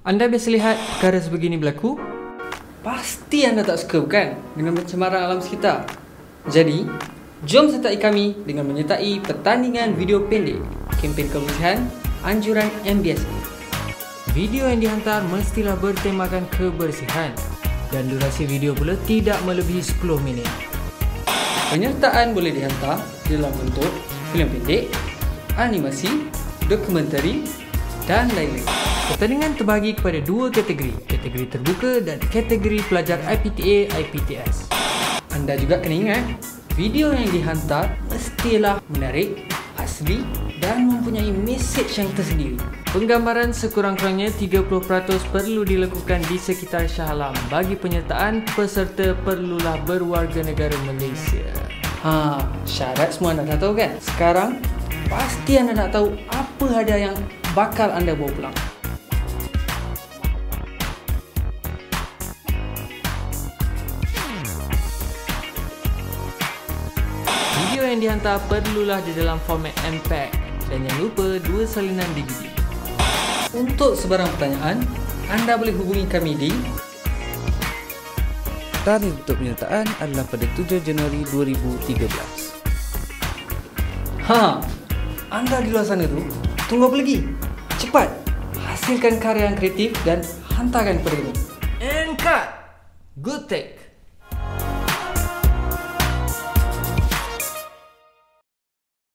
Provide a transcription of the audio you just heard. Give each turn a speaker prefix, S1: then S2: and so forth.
S1: Anda biasa lihat perkara sebegini berlaku? Pasti anda tak suka bukan dengan pencemaran alam sekitar? Jadi, jom sertai kami dengan menyertai pertandingan video pendek kempen kebersihan anjuran MBSA. Video yang dihantar mestilah bertemakan kebersihan dan durasi video pula tidak melebihi 10 minit. Penyertaan boleh dihantar dalam bentuk filem pendek, animasi, dokumentari dan lain-lain. Pertandingan terbahagi kepada dua kategori, kategori terbuka dan kategori pelajar IPTA/IPTS. Anda juga kena ingat, video yang dihantar mestilah menarik, asli dan mempunyai mesej yang tersendiri. Penggambaran sekurang-kurangnya 30% perlu dilakukan di sekitar Shah Alam. Bagi penyertaan, peserta perlulah berwarganegara Malaysia. Syarat semua anda dah tahu kan? Sekarang, pasti anda nak tahu apa hadiah yang bakal anda bawa pulang. Video yang dihantar perlulah di dalam format MPEG dan jangan lupa 2 salinan DVD. Untuk sebarang pertanyaan, anda boleh hubungi kami di
S2: tarikh untuk penyertaan adalah pada 7 Januari 2013.
S1: Anda di luar sana tu, tunggu apa lagi? Cepat, hasilkan karya yang kreatif dan hantarkan kepada kami. And cut! Good take!